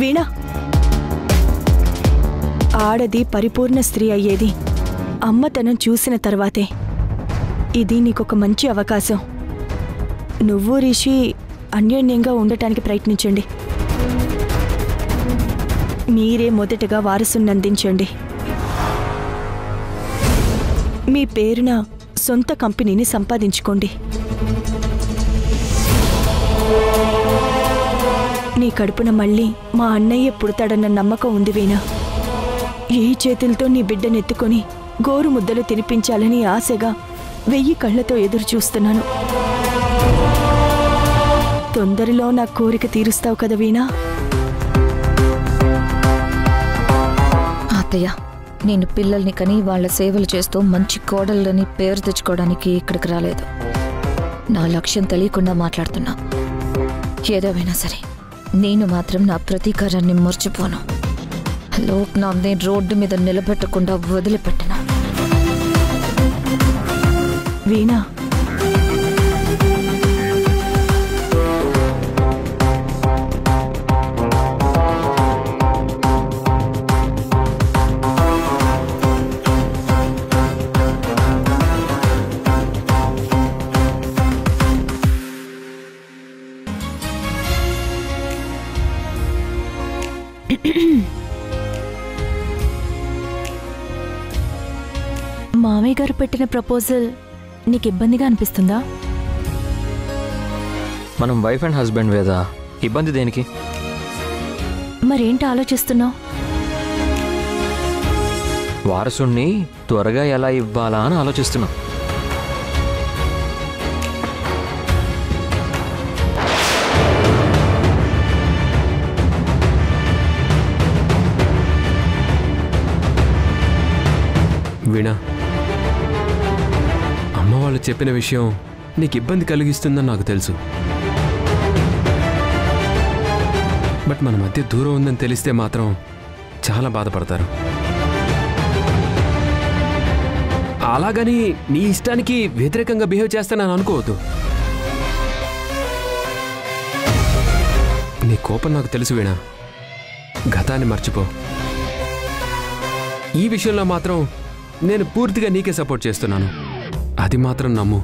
వీణ, ఆడది పరిపూర్ణ స్త్రీ అయ్యేది అమ్మతనం చూసిన తర్వాతే. ఇది నీకొక మంచి అవకాశం. నువ్వు రిషి అన్యోన్యంగా ఉండటానికి ప్రయత్నించండి. మీరే మొదటగా వారసుని అందించండి. మీ పేరున సొంత కంపెనీని సంపాదించుకోండి. నీ కడుపున మళ్ళీ మా అన్నయ్య పుడతాడన్న నమ్మకం ఉంది వీణ. ఈ చేతులతో నీ బిడ్డనెత్తుకొని గోరు ముద్దలు తినిపించాలని ఆశగా 1000 కళ్లతో ఎదురు చూస్తున్నాను. తొందరలో నా కోరిక తీరుస్తావు కదా వీణా? అత్తయ్య, నేను పిల్లల్ని కని వాళ్ళ సేవలు చేస్తూ మంచి కోడళ్ళని పేరు తెచ్చుకోవడానికి ఇక్కడికి రాలేదు. నా లక్ష్యం తెలియకుండా మాట్లాడుతున్నా. ఏదేమైనా సరే నేను మాత్రం నా ప్రతీకారాన్ని మర్చిపోను. లోక్నాథ్ని రోడ్డు మీద నిలబెట్టకుండా వదిలిపెట్టను. వీణా, మామయ్య గారు పెట్టిన ప్రపోజల్ నీకు ఇబ్బందిగా అనిపిస్తుందా? మనం వైఫ్ అండ్ హస్బెండ్ వేదా, ఇబ్బంది దేనికి? మరేంటి ఆలోచిస్తున్నావు? వారసుణ్ణి త్వరగా ఎలా ఇవ్వాలా అని ఆలోచిస్తున్నా. వీణా, అమ్మ వాళ్ళు చెప్పిన విషయం నీకు ఇబ్బంది కలిగిస్తుందని నాకు తెలుసు. బట్ మన మధ్య దూరం ఉందని తెలిస్తే మాత్రం చాలా బాధపడతారు. అలాగని నీ ఇష్టానికి వ్యతిరేకంగా బిహేవ్ చేస్తానని అనుకోవద్దు. నీ కోపం నాకు తెలుసు వీణా. గతాన్ని మర్చిపో. ఈ విషయంలో మాత్రం నేను పూర్తిగా నీకే సపోర్ట్ చేస్తున్నాను. అది మాత్రం నమ్ము.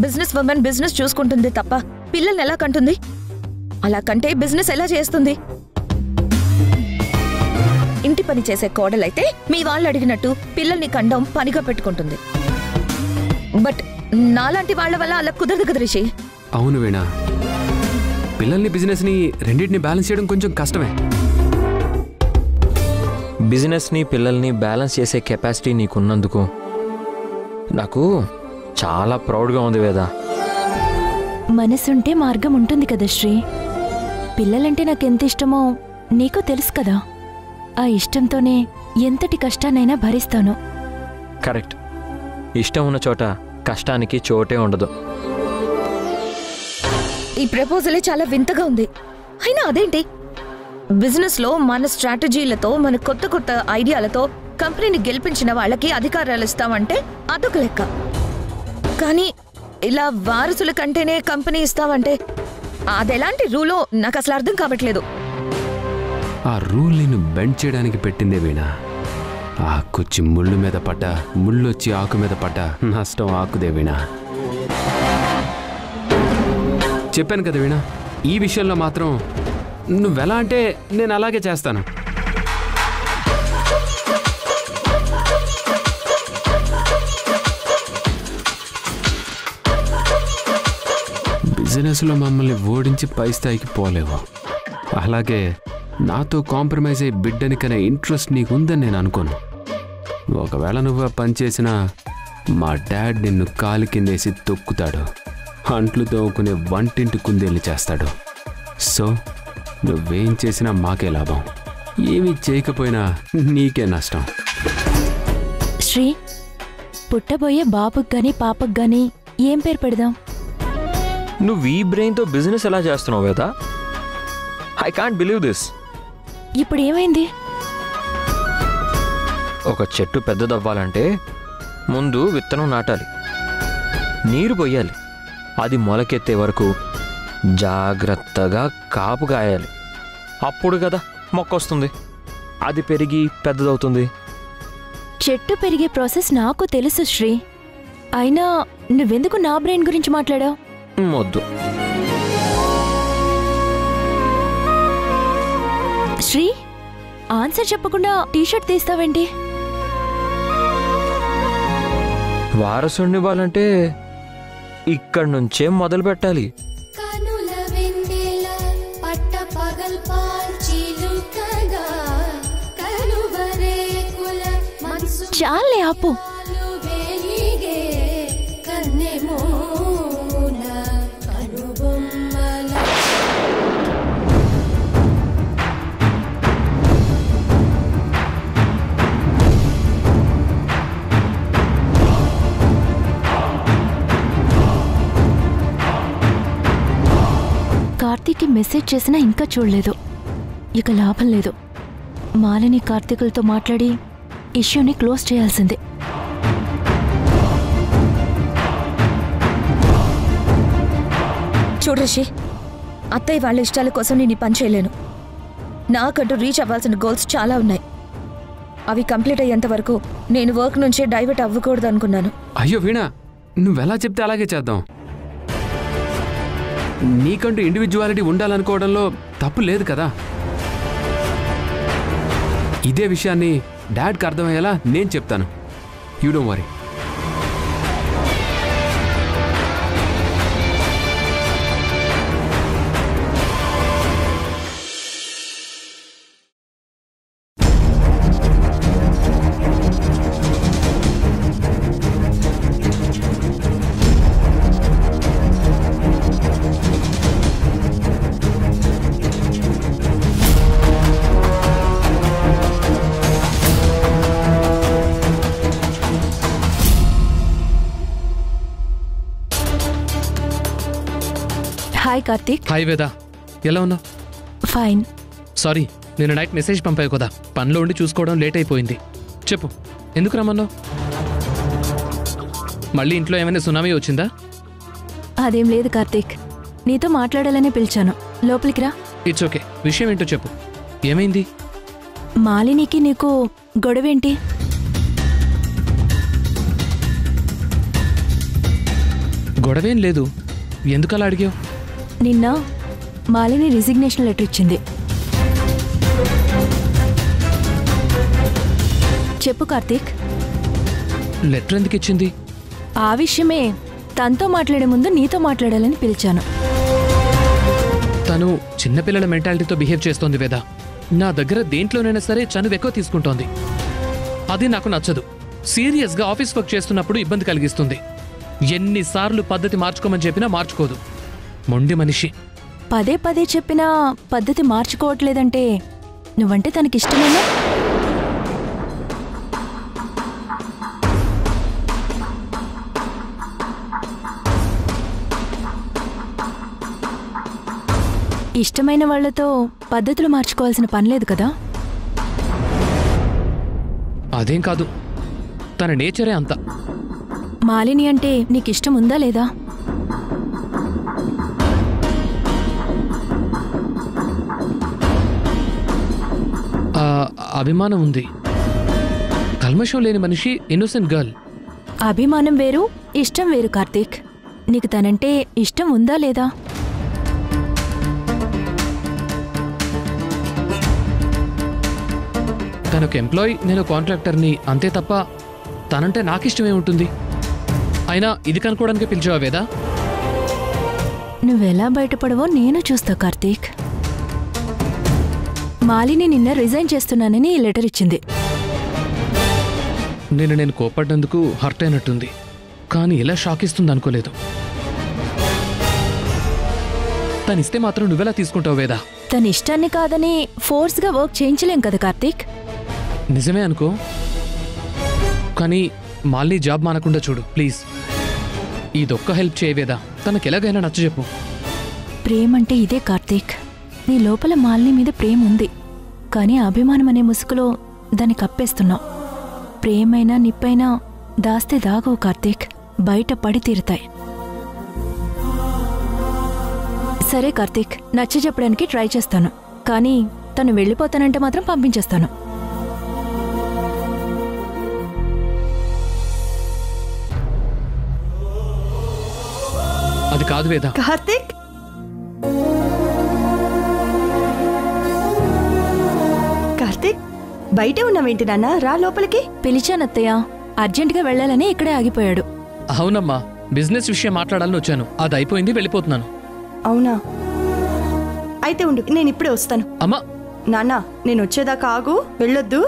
బిజినెస్ ఉమెన్ బిజినెస్ చూసుకుంటుంది తప్ప పిల్లల్ని ఎలా కంటుంది? అలా కంటే బిజినెస్ ఎలా చేస్తుంది? ఇంటి పని చేసే కోడలైతే మీ వాళ్ళు అడిగినట్టు పిల్లల్ని కండం పనిగా పెట్టుకుంటుంది. బట్ నాలాంటి వాళ్ళ వల్ల అలా కుదరదు కదా రిషి. అవును వీణా, పిల్లల్ని బిజినెస్ని రెండింటిని బ్యాలెన్స్ చేయడం కొంచెం కష్టమే. బిజినెస్ని పిల్లల్ని బ్యాలెన్స్ చేసే కెపాసిటీ నీకున్నందుకు నాకు చాలా ప్రౌడ్గా ఉంది వేదా. మనసుంటే మార్గం ఉంటుంది కదా శ్రీ. పిల్లలంటే నాకెంత ఇష్టమో నీకు తెలుసు కదా. ఆ ఇష్టంతోనే ఎంతటి కష్టాన్నైనా భరిస్తాను. కరెక్ట్. ఇష్టం ఉన్న చోట కష్టానికి చోటే ఉండదు. ఈ ప్రపోజలే చాలా వింతగా ఉంది. అయినా అదేంటి, బిజినెస్ లో మన స్ట్రాటజీలతో మన కొత్త కొత్త ఐడియాలతో కంపెనీని గెలిపించిన వాళ్ళకి అధికారాలు ఇస్తామంటే అదొక లెక్క. కానీ ఇలా వారసుల కంటేనే కంపెనీ ఇస్తామంటే అదెలాంటి రూలో నాకు అసలు అర్థం కావట్లేదు. ఆ రూల్ నేను బెండ్ చేయడానికి పెట్టిందే వీణా. ఆకొచ్చి ముళ్ళు మీద పడ్డా, ముళ్ళొచ్చి ఆకు మీద పడ్డా నష్టం ఆకుదే వీణా. చెప్పాను కదా వీణా, ఈ విషయంలో మాత్రం నువ్వెలా అంటే నేను అలాగే చేస్తాను. బిజినెస్లో మమ్మల్ని ఓడించి పై స్థాయికి పోలేవు. అలాగే నాతో కాంప్రమైజ్ అయ్యి బిడ్డని కనే ఇంట్రెస్ట్ నీకుందని నేను అనుకోను. ఒకవేళ నువ్వు పనిచేసినా మా డాడ్ నిన్ను కాలి కిందేసి తొక్కుతాడు. అంట్లు తోముకునే వంటింటి కుందేళ్ళు చేస్తాడు. సో నువ్వేం చేసినా మాకే లాభం, ఏమీ చేయకపోయినా నీకే నష్టం. శ్రీ, పుట్టబోయే బాబుకి గాని పాపకు గాని ఏం పేరు పెడదాం? నువ్వు ఈ బ్రెయిన్తో బిజినెస్ ఎలా చేస్తున్నావు వేదా? I can't believe this. ఇప్పుడు ఏమైంది? ఒక చెట్టు పెద్దదవ్వాలంటే ముందు విత్తనం నాటాలి, నీరు పొయ్యాలి, అది మొలకెత్తే వరకు జాగ్రత్తగా కాపు కాయాలి. అప్పుడు కదా మొక్క వస్తుంది, అది పెరిగి పెద్దదవుతుంది. చెట్టు పెరిగే ప్రాసెస్ నాకు తెలుసు శ్రీ. అయినా నువ్వెందుకు నా బ్రెయిన్ గురించి మాట్లాడావు? వద్దు. శ్రీ, ఆన్సర్ చెప్పకుండా టీషర్ట్ తీస్తావేంటి? వారసుని ఇవ్వాలంటే ఇక్కడి నుంచే మొదలు పెట్టాలి. చాలే ఆపు. కార్తీక్కి మెసేజ్ చేసినా ఇంకా చూడలేదు. ఇక లాభం లేదు. మాలిని కార్తీకులతో మాట్లాడి ఇష్యూని క్లోజ్ చేయాల్సిందే. చూడ్రిషి, అత్తయ్య వాళ్ళ ఇష్టాల కోసం నేను ఈ పని చేయలేను. నాకంటూ రీచ్ అవ్వాల్సిన గోల్స్ చాలా ఉన్నాయి. అవి కంప్లీట్ అయ్యేంత వరకు నేను వర్క్ నుంచే డైవర్ట్ అవ్వకూడదు అనుకున్నాను. అయ్యో వీణా, నువ్వెలా చెప్తే అలాగే చేద్దాం. నీకంటూ ఇండివిజువాలిటీ ఉండాలనుకోవడంలో తప్పు లేదు కదా. ఇదే విషయాన్ని డాడ్కి అర్థమయ్యేలా నేను చెప్తాను. You don't worry. Hi Karthik. Hi వేద, ఎలా ఉన్నావు? ఫైన్. సారీ, నేను నైట్ మెసేజ్ పంపావు కదా, పనిలో ఉండి చూసుకోవడం లేట్ అయిపోయింది. చెప్పు, ఎందుకు రమ్మన్నావు? మళ్ళీ ఇంట్లో ఏమైనా సునామీ వచ్చిందా? అదేం లేదు కార్తీక్, నీతో మాట్లాడాలనే పిలిచాను. లోపలికి రా. It's okay. విషయం ఏంటో చెప్పు, ఏమైంది? మాలినికి నీకు గొడవేంటి? గొడవేం లేదు. ఎందుకలా అడిగావు? నిన్న మాలిని రిజిగ్నేషన్ లెటర్ ఇచ్చింది. చెప్పు కార్తీక్. లెటర్ ఎందుకు ఇచ్చింది? ఆ విషయమే తనతో మాట్లాడే ముందు నీతో మాట్లాడాలని పిలిచాను. తను చిన్నపిల్లల మెంటాలిటీతో బిహేవ్ చేస్తోంది వేద. నా దగ్గర దేంట్లోనైనా సరే చనువు ఎక్కువ తీసుకుంటోంది. అది నాకు నచ్చదు. సీరియస్గా ఆఫీస్ వర్క్ చేస్తున్నప్పుడు ఇబ్బంది కలిగిస్తుంది. ఎన్నిసార్లు పద్ధతి మార్చుకోమని చెప్పినా మార్చుకోదు. మొండి మనిషి. పదే పదే చెప్పినా పద్ధతి మార్చుకోవట్లేదంటే నువ్వంటే తనకిష్టమేనా? ఇష్టమైన వాళ్లతో పద్ధతులు మార్చుకోవాల్సిన పనిలేదు కదా. అదేం కాదు, తన నేచరే అంత. మాలిని అంటే నీకిష్టం ఉందా లేదా? అభిమానం ఉంది. కల్మషం లేని మనిషి, ఇన్నోసెంట్ గర్ల్. అభిమానం వేరు, ఇష్టం వేరు కార్తీక్. నీకు తనంటే ఇష్టం ఉందా లేదా? తనొక ఎంప్లాయీ, నేను కాంట్రాక్టర్ని, అంతే తప్ప తనంటే నాకిష్టమే ఉంటుంది. అయినా ఇది కనుక్కోవడానికి పిలిచావా వేదా? నువ్వెలా బయటపడవో నేను చూస్తా కార్తీక్. మాలిని నిన్న రిజైన్ చేస్తున్నానని ఈ లెటర్ ఇచ్చింది. నేను కోపడ్డందుకు హర్ట్ అయినట్టుంది, కానీ ఇలా షాక్ ఇస్తుంది అనుకోలేదు. తనిస్తే మాత్రం నువ్వెలా తీసుకుంటావు వేదా? తన ఇష్టాన్ని కాదని ఫోర్స్గా వర్క్ చేయించలేం కదా కార్తీక్. నిజమే అనుకో, కానీ మాలిని జాబ్ మానకుండా చూడు ప్లీజ్. ఇదొక్క హెల్ప్ చేయవేదా? తనకెలాగైనా నచ్చజెప్పు. ప్రేమంటే ఇదే కార్తీక్. నీ లోపల మాలిని మీద ప్రేమ ఉంది, కానీ అభిమానం అనే ముసుగులో దాన్ని కప్పేస్తున్నావు. ప్రేమైనా నిప్పైనా దాస్తే దాగవు కార్తీక్, బయట పడి తీరుతాయి. సరే కార్తీక్, నచ్చజెప్పడానికి ట్రై చేస్తాను. కానీ తను వెళ్ళిపోతానంటే మాత్రం పంపించేస్తాను. అది కాదు వేద. కార్తీక్, కార్తీక్ బయటే ఉన్నావేంటి నాన్న? రా లోపలికి. పిలిచానత్తయ్య, అర్జెంటుగా వెళ్ళాలని ఇక్కడే ఆగిపోయాడు. అవునమ్మా, బిజినెస్ విషయం మాట్లాడాలని వచ్చాను. అది అయిపోయింది, వెళ్ళిపోతున్నాను. అవునా? అయితే ఉండు, నేను ఇప్పుడే వస్తాను. అమ్మా. నాన్న, నేను వచ్చేదాకా ఆగు, వెళ్ళొద్దు.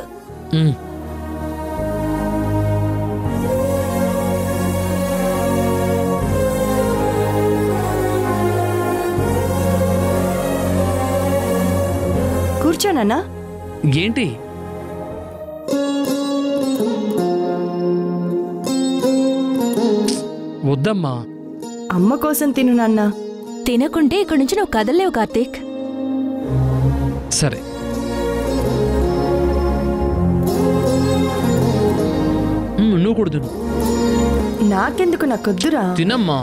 కూర్చోనన్నా. ఏంటి? వద్దమ్మా. అమ్మ కోసం తిను నాన్న. తినకుంటే ఇక్కడి నుంచి నువ్వు కదలలేవు కార్తీక్. సరే. నువ్వు కూడా తిను. నాకెందుకు, నాకొద్దురా. తినమ్మా.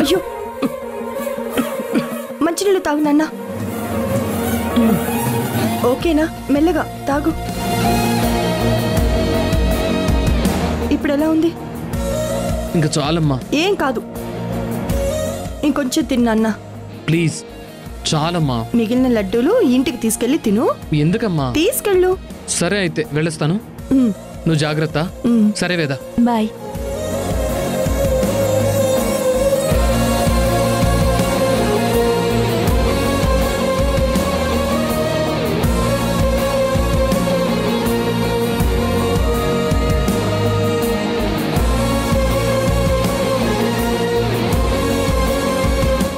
అయ్యో, మంచినీళ్ళు తాగు నాన్న. ఓకేనా? మెల్లగా తాగు. ఇప్పుడు ఎలా ఉంది? ఇంకా చాలమ్మా. ఏం కాదు, ఇంకొంచెం తిన్నా. ప్లీజ్, చాలమ్మా. మిగిలిన లడ్డూలు ఇంటికి తీసుకెళ్లి తిను. ఎందుకమ్మా? తీసుకెళ్ళు. సరే, అయితే వెళ్ళొస్తాను. నువ్వు జాగ్రత్త. సరే వేద, బాయ్.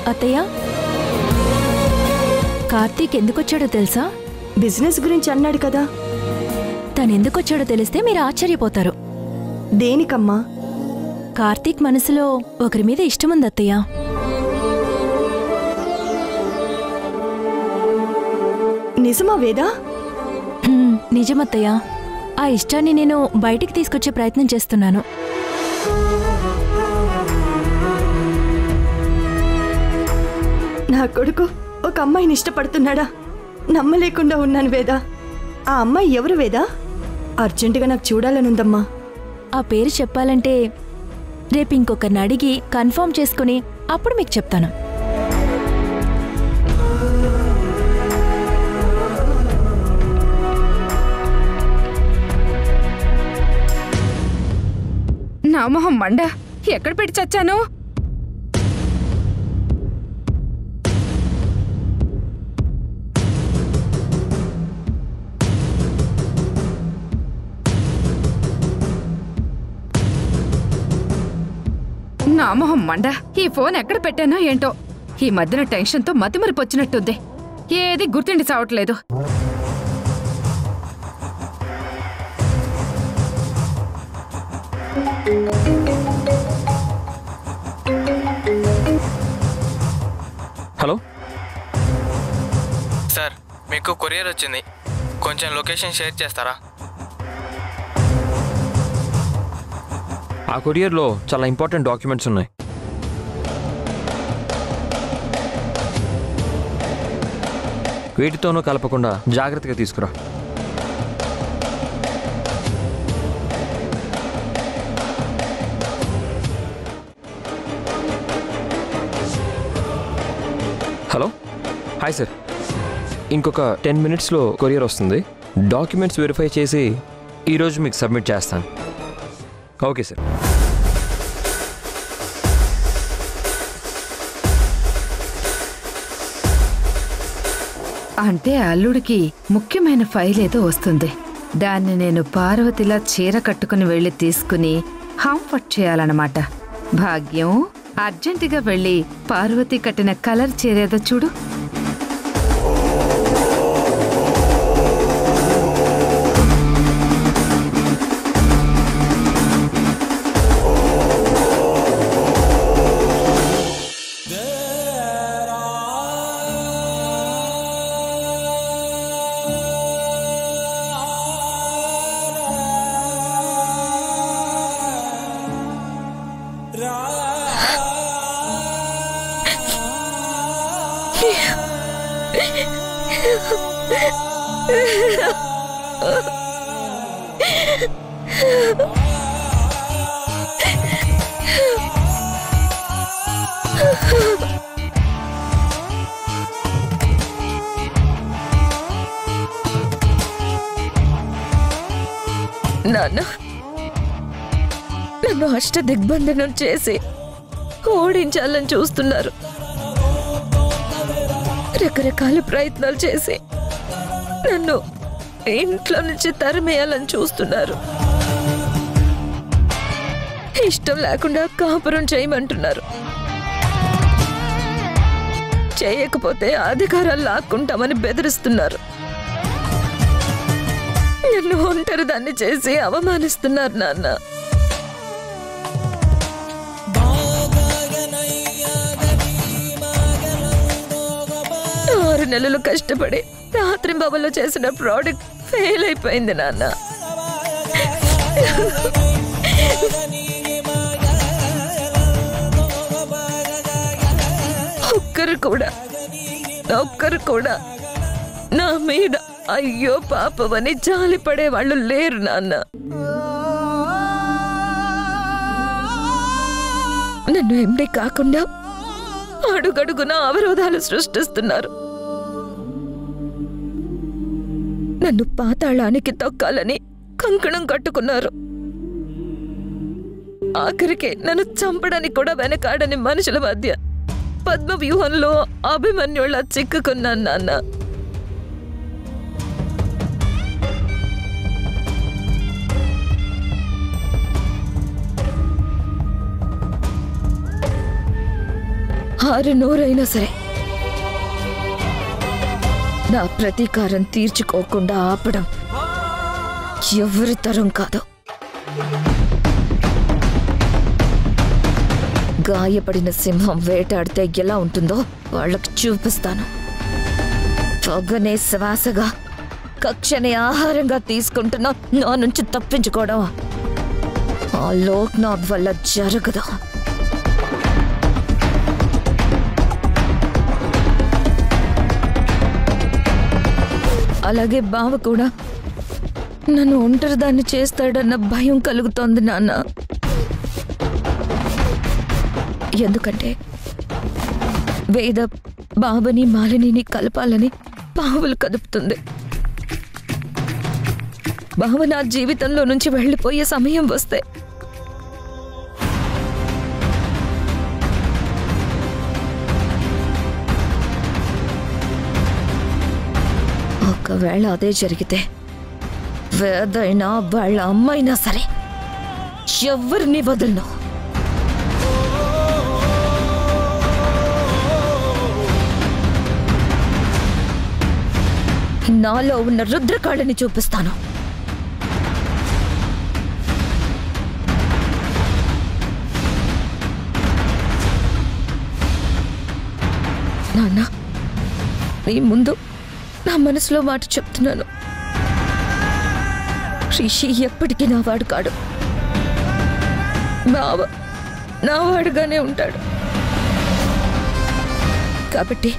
అత్తయ్య, కార్తీక్ ఎందుకొచ్చాడో తెలుసా? బిజినెస్ గురించి అన్నాడు కదా. తనెందుకొచ్చాడో తెలిస్తే మీరు ఆశ్చర్యపోతారు. దేనికమ్మా? కార్తీక్ మనసులో ఒకరి మీద ఇష్టముంది అత్తయ్య. నిజమా వేదా? నిజమత్తయ్య. ఆ ఇష్టాన్ని నేను బయటికి తీసుకొచ్చే ప్రయత్నం చేస్తున్నాను. నా కొడుకు ఒక అమ్మాయిని ఇష్టపడుతున్నాడా? నమ్మలేకుండా ఉన్నాను వేదా. ఆ అమ్మాయి ఎవరు వేదా? అర్జెంటుగా నాకు చూడాలనుందమ్మా. ఆ పేరు చెప్పాలంటే రేపు ఇంకొకరిని అడిగి కన్ఫర్మ్ చేసుకుని అప్పుడు మీకు చెప్తాను. నా మొహం మండ, ఎక్కడ పెట్టి చచ్చాను? నా మొహం మండ, ఈ ఫోన్ ఎక్కడ పెట్టానో ఏంటో. ఈ మధ్యన టెన్షన్తో మతిమరిపొచ్చినట్టుంది. ఏది గుర్తుండి చావట్లేదు. హలో సార్, మీకు కొరియర్ వచ్చింది. కొంచెం లొకేషన్ షేర్ చేస్తారా? ఆ కొరియర్లో చాలా ఇంపార్టెంట్ డాక్యుమెంట్స్ ఉన్నాయి. వీటితోనూ కలపకుండా జాగ్రత్తగా తీసుకురా. Hello, hi sir. ఇంకొక 10 minutesలో కొరియర్ వస్తుంది. డాక్యుమెంట్స్ వెరిఫై చేసి ఈరోజు మీకు సబ్మిట్ చేస్తాను. Okay sir. అంటే అల్లుడికి ముఖ్యమైన ఫైల్ ఏదో వస్తుంది. దాన్ని నేను పార్వతిలా చీర కట్టుకుని వెళ్ళి తీసుకుని హాంఫర్ట్ చేయాలన్నమాట. భాగ్యం, అర్జెంటుగా వెళ్ళి పార్వతి కట్టిన కలర్ చీరేదో చూడు. నాన్న, నన్ను అష్టదిగ్బంధనం చేసి ఓడించాలని చూస్తున్నారు. రకరకాల ప్రయత్నాలు చేసి నన్ను ఇంట్లో నుంచి తరిమేయాలని చూస్తున్నారు. ఇష్టం లేకుండా కాపురం చేయమంటున్నారు. చేయకపోతే అధికారాలు లాక్కుంటామని బెదిరిస్తున్నారు. నన్ను ఒంటరి దాన్ని చేసి అవమానిస్తున్నారు నాన్న. 6 నెలలు కష్టపడి రాత్రి బాబులో చేసిన ప్రోడక్ట్ ఫెయిల్ అయిపోయింది నాన్న. ఒక్కరు కూడా నా మీద అయ్యో పాపమని జాలిపడే వాళ్ళు లేరు నాన్న. నన్ను ఎండి కాకుండా అడుగడుగున అవరోధాలు సృష్టిస్తున్నారు. నన్ను పాతాళానికి తొక్కాలని కంకణం కట్టుకున్నారు. ఆఖరికి నన్ను చంపడానికి కూడా వెనకాడని మనుషుల మధ్య పద్మ వ్యూహంలో అభిమన్యుళ్ళ చిక్కుకున్నాను నాన్న. ఆరు నోరైనా సరే నా ప్రతీకారం తీర్చుకోకుండా ఆపడం ఎవరి తరం కాదు. గాయపడిన సింహం వేటాడితే ఎలా ఉంటుందో వాళ్ళకి చూపిస్తాను. పొగనే శ్వాసగా, కక్షనే ఆహారంగా తీసుకుంటున్నా నా నుంచి తప్పించుకోవడం ఆ లోక్నాథ్ వల్ల జరగదు. అలాగే బావ కూడా నన్ను ఒంటరిదాన్ని చేస్తాడన్న భయం కలుగుతోంది నాన్న. ఎందుకంటే వేద బావని మాలిని కలపాలని బావులు కదుపుతుంది. బావ నా జీవితంలో నుంచి వెళ్ళిపోయే సమయం వస్తే ఒకవేళ అదే జరిగితే వేదైనా వాళ్ళ అమ్మైనా సరే ఎవరిని వదలను. నాలో ఉన్న రుద్రకాళని చూపిస్తాను. నాన్న, నీ ముందు నా మనసులో మాట చెప్తున్నాను. రిషి ఎప్పటికీ నావాడు కాడు. బావ నావాడుగానే ఉంటాడు. కాబట్టి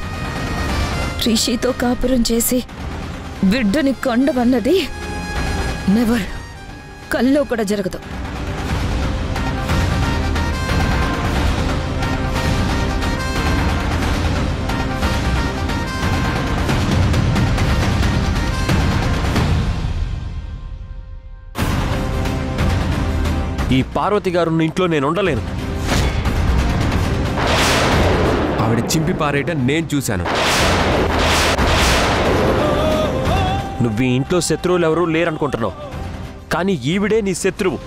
రిషితో కాపురం చేసి బిడ్డని కొండవన్నది నెవర్, కల్లో కూడా జరగదు. ఈ పార్వతి గారు ఇంట్లో నేను ఉండలేను. ఆవిడ చింపి పారేయటం నేను చూశాను. నువ్వు ఈ ఇంట్లో శత్రువులు ఎవరూ లేరనుకుంటున్నావు, కానీ ఈవిడే నీ శత్రువు.